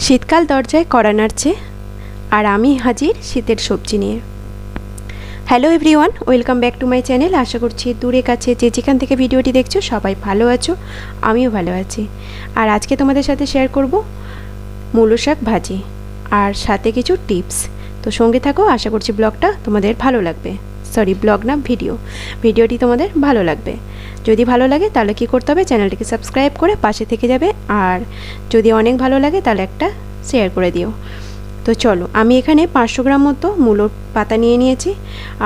শীতকাল দরজায় কড়া নাড়ছে আর আমি হাজির শীতের সবজি নিয়ে। Hello everyone, welcome back to my channel. আশা করছি দূরে কাছে যে যেখান থেকে ভিডিওটি দেখছো সবাই ভালো আছো, আমিও ভালো আছি। আর আজকে তোমাদের সাথে শেয়ার করব মূলো শাক ভাজি আর সাথে কিছু টিপস। তো সঙ্গে থাকো, আশা করছি ব্লগটা তোমাদের ভালো লাগবে। সরি, ব্লগ না, ভিডিওটি তোমাদের ভালো লাগবে। যদি ভালো লাগে তাহলে কি করতে হবে, চ্যানেলটিকে সাবস্ক্রাইব করে পাশে থেকে যাবে। আর যদি অনেক ভালো লাগে তাহলে একটা শেয়ার করে দিও। তো চলো, আমি এখানে 500 গ্রাম মতো মূলো পাতা নিয়ে নিয়েছি।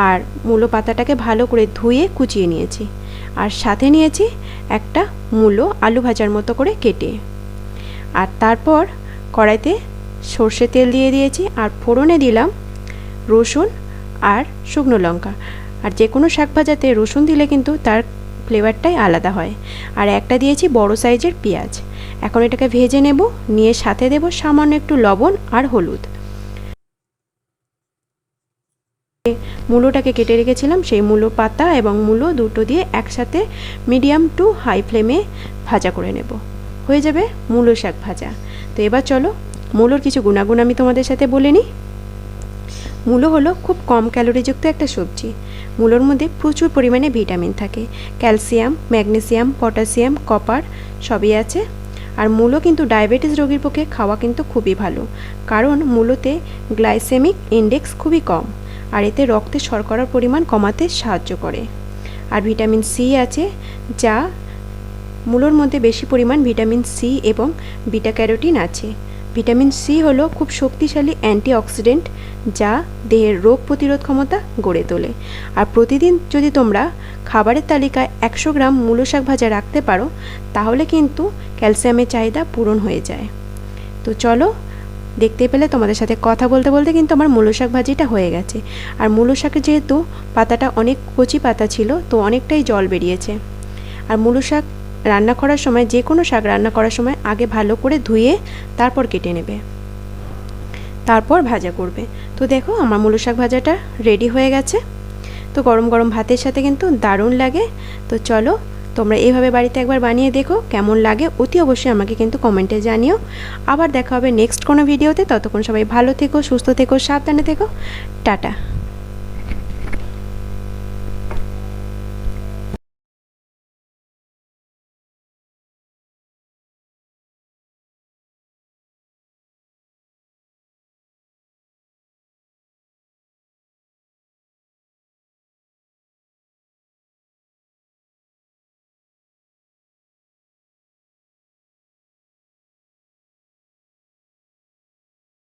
আর মূলো পাতাটাকে ভালো করে ধুয়ে কুচিয়ে নিয়েছি। আর সাথে নিয়েছি একটা মূলো আলু ভাজার মতো করে কেটে। আর তারপর কড়াইতে সর্ষে তেল দিয়ে দিয়েছি আর ফোড়নে দিলাম রসুন আর শুকনো লঙ্কা। আর যে কোনো শাক ভাজাতে রসুন দিলে কিন্তু তার ফ্লেভারটাই আলাদা হয়। আর একটা দিয়েছি বড় সাইজের পেঁয়াজ। এখন এটাকে ভেজে নেব, নিয়ে সাথে দেব সামান্য একটু লবণ আর হলুদ। মূলোটাকে কেটে রেখেছিলাম সেই মূলো পাতা এবং মূলো দুটো দিয়ে একসাথে মিডিয়াম টু হাই ফ্লেমে ভাজা করে নেব। হয়ে যাবে মূলো শাক ভাজা। তো এবার চলো, মূলোর কিছু গুণাগুণ আমি তোমাদের সাথে বলে নিই। মূলো হলো খুব কম ক্যালোরিযুক্ত একটা সবজি। মূলোর মধ্যে প্রচুর পরিমাণে ভিটামিন থাকে, ক্যালসিয়াম, ম্যাগনেসিয়াম, পটাশিয়াম, কপার সবই আছে। আর মূলো কিন্তু ডায়াবেটিস রোগীর পক্ষে খাওয়া কিন্তু খুবই ভালো, কারণ মূলোতে গ্লাইসেমিক ইন্ডেক্স খুবই কম। আর এতে রক্তে শর্করার পরিমাণ কমাতে সাহায্য করে। আর ভিটামিন সি আছে, যা মূলোর মধ্যে বেশি পরিমাণ ভিটামিন সি এবং বিটা ক্যারোটিন আছে। ভিটামিন সি হলো খুব শক্তিশালী অ্যান্টিঅক্সিডেন্ট, যা দেহের রোগ প্রতিরোধ ক্ষমতা গড়ে তোলে। আর প্রতিদিন যদি তোমরা খাবারের তালিকায় 100 গ্রাম মূলো শাক ভাজা রাখতে পারো, তাহলে কিন্তু ক্যালসিয়ামের চাহিদা পূরণ হয়ে যায়। তো চলো, দেখতে পেলে তোমাদের সাথে কথা বলতে বলতে কিন্তু আমার মূলো শাক ভাজিটা হয়ে গেছে। আর মূলো শাকের যেহেতু পাতাটা অনেক কচি পাতা ছিল, তো অনেকটাই জল বেরিয়েছে। আর মূলো শাক রান্না করার সময়, যে কোনো শাক রান্না করার সময় আগে ভালো করে ধুয়ে তারপর কেটে নেবে, তারপর ভাজা করবে। তো দেখো, আমার মূলো শাক ভাজাটা রেডি হয়ে গেছে। তো গরম গরম ভাতের সাথে কিন্তু দারুণ লাগে। তো চলো, তোমরা এইভাবে বাড়িতে একবার বানিয়ে দেখো, কেমন লাগে অতি অবশ্যই আমাকে কিন্তু কমেন্টে জানিও। আবার দেখা হবে নেক্সট কোনো ভিডিওতে। ততক্ষণ সবাই ভালো থেকো, সুস্থ থেকো, সাবধানে থেকো। টাটা।